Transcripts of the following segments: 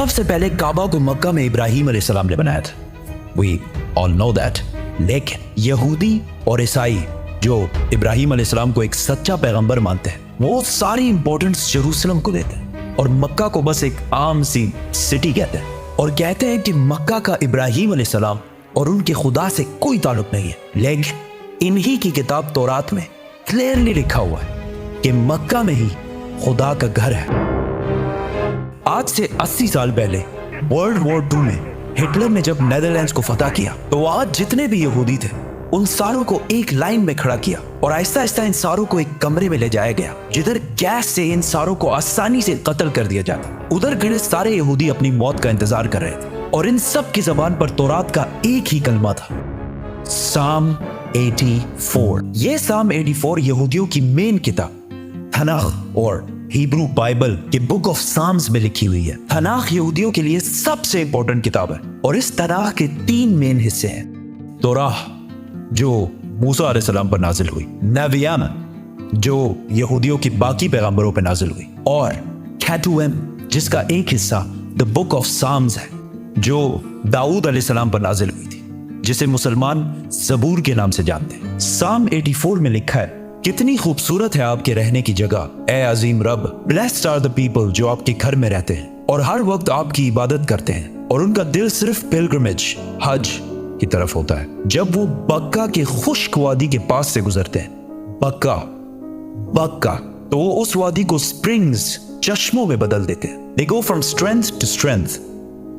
सबसे पहले काबा को मक्का में इब्राहिम अलैहिस्सलाम ने बनाया था। We all know that। लेकिन यहूदी और ईसाई जो इब्राहिम अलैहिस्सलाम को एक सच्चा पैगंबर मानते हैं, वो सारी इंपॉर्टेंस यरूशलेम को देते हैं और मक्का को बस एक आम सी सिटी कहते हैं और कहते हैं कि मक्का का इब्राहिम अलैहिस्सलाम और उनके खुदा से कोई ताल्लुक नहीं है। लेकिन इन्हीं की किताब तौरात में क्लियरली लिखा हुआ है कि मक्का में ही खुदा का घर है। आज से 80 साल पहले वर्ल्ड वॉर 2 में हिटलर ने जब नेदरलैंड्स को फतह किया तो आज जितने भी यहूदी थे उन सारों को एक लाइन में खड़ा किया और आहिस्ता आहिस्ता इन सारों को एक कमरे में ले जाया गया जिधर गैस से इन सारों को आसानी से कत्ल कर दिया जाता। उधर खड़े सारे यहूदी अपनी मौत का इंतजार कर रहे थे और इन सब की जबान पर तौरात का एक ही कलमा था, साम 84। ये साम 84 यहूदियों की मेन किताब तनाख और हिब्रू बाइबल के बुक ऑफ साम्स में लिखी हुई है। तनाख यहूदियों के लिए सबसे इंपॉर्टेंट किताब है और इस तनाख के 3 मेन हिस्से हैं। तौराह जो मूसा अलैहिस्सलाम पर नाजिल हुई, नबियाना जो यहूदियों की बाकी पैगंबरों पर नाजिल हुई और कैटुएम जिसका एक हिस्सा द बुक ऑफ साम्स है जो दाऊद अलैहिस्सलाम पर नाजिल हुई थी, जिसे मुसलमान ज़बूर के नाम से जानते हैं। साम 84 में लिखा है, कितनी खूबसूरत है आपके रहने की जगह, ए अजीम रब। ब्लेस्ड आर द पीपल जो आपके घर में रहते हैं और हर वक्त आपकी इबादत करते हैं और उनका दिल सिर्फ पिलग्रिमेज हज की तरफ होता है। जब वो बक्का के खुश्क वादी के पास से गुजरते हैं, बक्का तो वो उस वादी को स्प्रिंग्स चश्मों में बदल देते हैं। They go from strength to strength,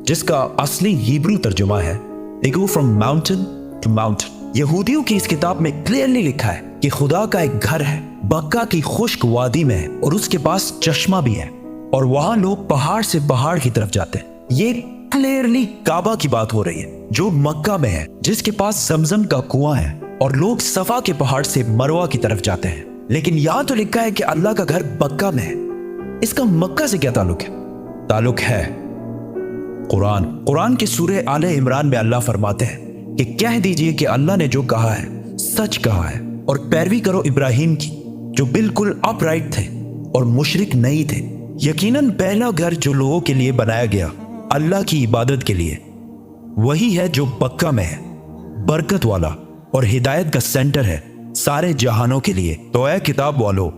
जिसका असली हिब्रू तर्जुमा है They go from mountain to mountain। यहूदियों की इस किताब में क्लियरली लिखा है कि खुदा का एक घर है, बक्का की खुश्क वादी में है और उसके पास चश्मा भी है और वहां लोग पहाड़ से पहाड़ की तरफ जाते हैं। ये क्लियरली काबा की बात हो रही है जो मक्का में है, जिसके पास जमजम का कुआं है और लोग सफा के पहाड़ से मरवा की तरफ जाते हैं। लेकिन यहां तो लिखा है कि अल्लाह का घर बक्का में है। इसका मक्का से क्या ताल्लुक है? ताल्लुक है कुरान के सूरह आले इमरान में अल्लाह फरमाते हैं कि कह दीजिए कि अल्लाह ने जो कहा है सच कहा है और पैरवी करो इब्राहिम की जो बिल्कुल अपराइट थे और मुशरिक नहीं थे। यकीनन पहला घर जो लोगों के लिए बनाया गया अल्लाह की इबादत के लिए वही है जो बक्का में है, बरकत वाला और हिदायत का सेंटर है सारे जहानों के लिए। तो ऐ किताब वालों,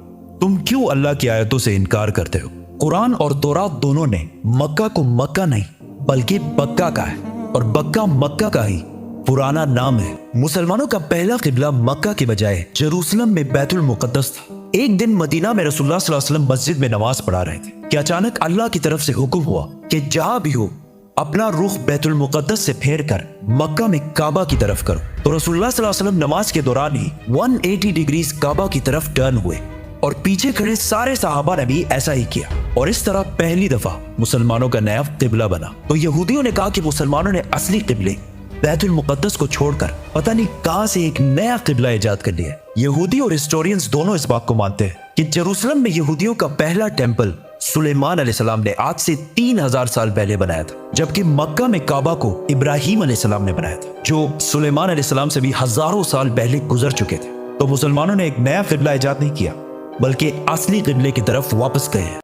तुम क्यों अल्लाह की आयतों से इनकार करते हो? कुरान और तौरात दोनों ने मक्का को मक्का नहीं बल्कि बक्का का है और बक्का मक्का का ही पुराना नाम है। मुसलमानों का पहला किबला मक्का के बजाय जेरूसलम में बैतुल मुकद्दस था। एक दिन मदीना में रसूलुल्लाह सल्लल्लाहु अलैहि वसल्लम मस्जिद में नमाज पढ़ा रहे थे कि अचानक अल्लाह की तरफ से हुक्म हुआ कि जहां भी हो अपना रुख बैतुल मुकद्दस से फेर कर मक्का में काबा की तरफ करो। तो रसूलुल्लाह सल्लल्लाहु अलैहि वसल्लम नमाज के दौरान ही 180 डिग्रीज काबा की तरफ टर्न हुए और पीछे खड़े सारे सहाबा ने भी ऐसा ही किया और इस तरह पहली दफा मुसलमानों का नया किबला बना। तो यहूदियों ने कहा कि मुसलमानों ने असली किबले बैतुल मुकद्दस को छोड़कर पता नहीं कहां से एक नया किबला इजाद कर लिया। यहूदी और हिस्टोरियंस दोनों इस बात को मानते हैं कि जेरूसलम में यहूदियों का पहला टेंपल सुलेमान अलैहिस्सलाम ने आज से 3000 साल पहले बनाया था, जबकि मक्का में काबा को इब्राहिम अलैहिस्सलाम ने बनाया था जो सुलेमान अलैहिस्सलाम से भी हजारों साल पहले गुजर चुके थे। तो मुसलमानों ने एक नया किबला इजाद नहीं किया बल्कि असली किबले की तरफ वापस गए हैं।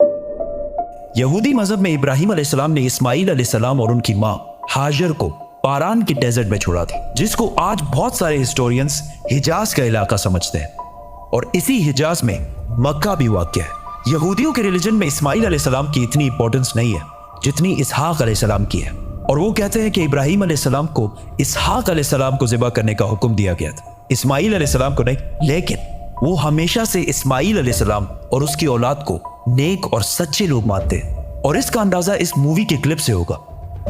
यहूदी मजहब में इब्राहिम अलैहिस्सलाम ने इस्माइल अलैहिस्सलाम और उनकी माँ हाजर को पारान के डेजर्ट में छोड़ा था, जिसको आज बहुत सारे हिस्टोरियंस हिजाज का इलाका समझते हैं और इसी हिजाज में मक्का भी वाक़या है। यहूदियों के रिलीजन में इस्माइल अलैहिस्सलाम की इतनी इंपॉर्टेंस नहीं है जितनी इसहाक अलैहिस्सलाम की है और वो कहते हैं कि इब्राहिम अलैहिस्सलाम को इसहाक अलैहिस्सलाम को ज़िबा करने का हुक्म दिया गया था, इस्माइल अलैहिस्सलाम को नहीं। लेकिन वो हमेशा से इस्माइल अलैहिस्सलाम और उसकी औलाद को नेक और सच्चे लोग मानते हैं और इसका अंदाजा इस मूवी के क्लिप से होगा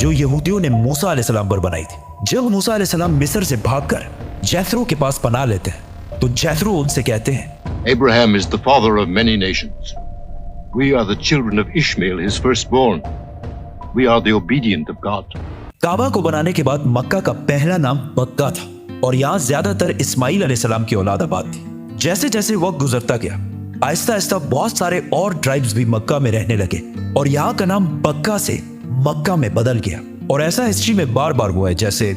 जो यहूदियों ने मूसा अलैहिस्सलाम पर बनाई थी। जब मूसा अलैहिस्सलाम मिस्र से भागकर जैथरो के पास पनाह लेते हैं तो जैथरो उनसे कहते हैं, Abraham is the father of many nations. We are the children of Ishmael, his firstborn. We are the obedient of God. काबा को बनाने के बाद मक्का का पहला नाम बक्का था और यहाँ ज्यादातर इस्माइल अलैहिस्सलाम की औलाद आबाद थी। जैसे जैसे वक्त गुजरता गया आहिस्ता आहिस्ता बहुत सारे और ट्राइब्स भी मक्का में रहने लगे और यहाँ का नाम बक्का से मक्का में बदल गया और ऐसा हिस्ट्री में बार बार हुआ है, जैसे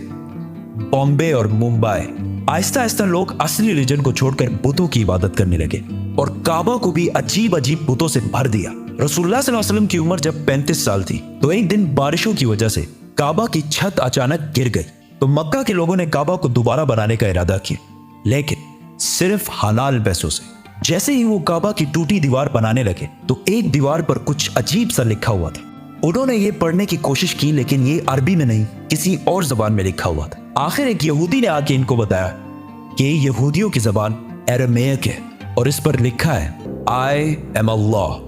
बॉम्बे और मुंबई। आहिस्ता आहिस्ता लोग असली रिलीजन को छोड़कर बुतों की इबादत करने लगे और काबा को भी अजीब अजीब बुतों से भर दिया रसूलुल्लाह सल्लल्लाहु अलैहि वसल्लम की उम्र जब 35 साल थी तो एक दिन बारिशों की वजह से काबा की छत अचानक गिर गई। तो मक्का के लोगों ने काबा को दोबारा बनाने का इरादा किया, लेकिन सिर्फ हलाल पैसों से। जैसे ही वो काबा की टूटी दीवार बनाने लगे तो एक दीवार पर कुछ अजीब सा लिखा हुआ था। उन्होंने ये पढ़ने की कोशिश की, लेकिन ये अरबी में नहीं, किसी और जबान में लिखा हुआ था। आखिर एक यहूदी ने आके इनको बताया कि यहूदियों की जबान अरामेक है और इस पर लिखा है I am Allah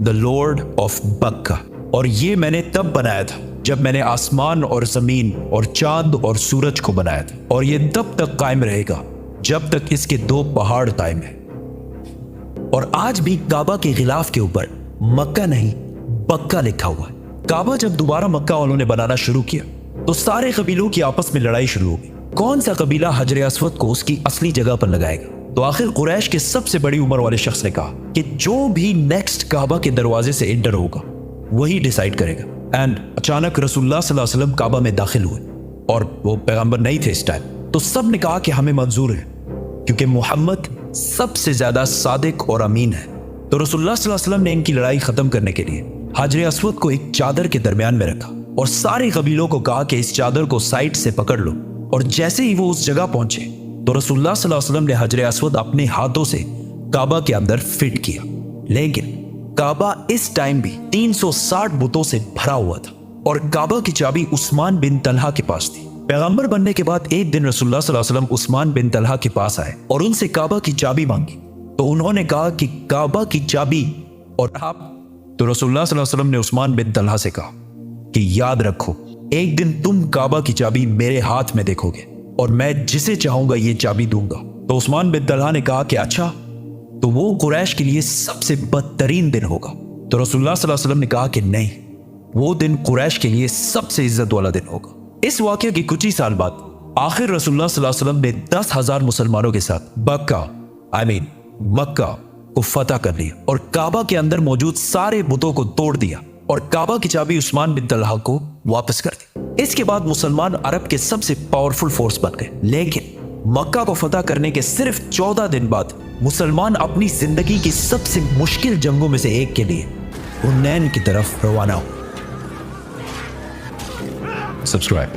the Lord of बक्का। और ये मैंने तब बनाया था जब मैंने आसमान और जमीन और चांद और सूरज को बनाया था, और ये तब तक कायम रहेगा जब तक इसके 2 पहाड़ कायम है। और आज भी काबा के गिलाफ के ऊपर मक्का नहीं बक्का लिखा हुआ है। काबा जब दोबारा मक्का वालों ने बनाना शुरू किया तो सारे कबीलों की आपस में लड़ाई शुरू हो गई। कौन सा कबीला हजर अस्वद को उसकी असली जगह पर लगाएगा। तो आखिर कुरैश के सबसे बड़ी उम्र वाले शख्स ने कहा कि जो भी नेक्स्ट काबा के दरवाजे से एंटर होगा वही डिसाइड करेगा। एंड अचानक रसूलुल्लाह सल्लल्लाहु अलैहि वसल्लम काबा में दाखिल हुए और वो पैगंबर नहीं थे इस टाइम। तो सब ने कहा कि हमें मंजूर है क्योंकि मोहम्मद सबसे ज्यादा सादिक और अमीन है। तो रसूलुल्लाह सल्लल्लाहु अलैहि वसल्लम ने इनकी लड़ाई खत्म करने के लिए हजर अस्वद को एक चादर के दरमियान में रखा और सारे कबीलों को कहा कि इस चादर को साइड से पकड़ लो। और जैसे ही वो उस जगह पहुंचे तो रसूलुल्लाह सल्लल्लाहु अलैहि वसल्लम ने हजर अस्वद अपने हाथों से काबा के अंदर फिट किया। लेकिन काबा इस टाइम भी 360 बुतों से भरा हुआ था और काबा की चाबी उस्मान बिन तलहा के पास थी। पैगंबर बनने के बाद एक दिन रसूलुल्लाह सल्लल्लाहु अलैहि वसल्लम उस्मान बिन तलहा के पास आए और उनसे काबा की चाबी मांगी। तो उन्होंने कहा कि काबा की चाबी और आप। तो रसूलुल्लाह सल्लल्लाहु अलैहि वसल्लम ने उस्मान बिन तलहा से कहा कि याद रखो, एक दिन तुम काबा की चाबी मेरे हाथ में देखोगे और मैं जिसे चाहूंगा ये चाबी दूंगा। तो उस्मान बिन तलहा ने कहा कि अच्छा, तो वो कुरैश के लिए सबसे बदतरीन दिन होगा। तो रसूलुल्लाह सल्लल्लाहु अलैहि वसल्लम ने कहा कि नहीं, वो दिन कुरैश के लिए सबसे इज्जत वाला दिन होगा। इस वाकये के कुछ ही साल बाद आखिर रसूलुल्लाह सल्लल्लाहु अलैहि वसल्लम ने 10,000 मुसलमानों के साथ मक्का को फतह कर लिया और काबा के अंदर मौजूद सारे बुतों को तोड़ दिया और काबा की चाबी उस्मान बिन तलहा को वापस कर दी। इसके बाद मुसलमान अरब के सबसे पावरफुल फोर्स बन गए। लेकिन मक्का को फतह करने के सिर्फ 14 दिन बाद मुसलमान अपनी जिंदगी की सबसे मुश्किल जंगों में से एक के लिए हुनैन की तरफ रवाना हुए। Subscribe.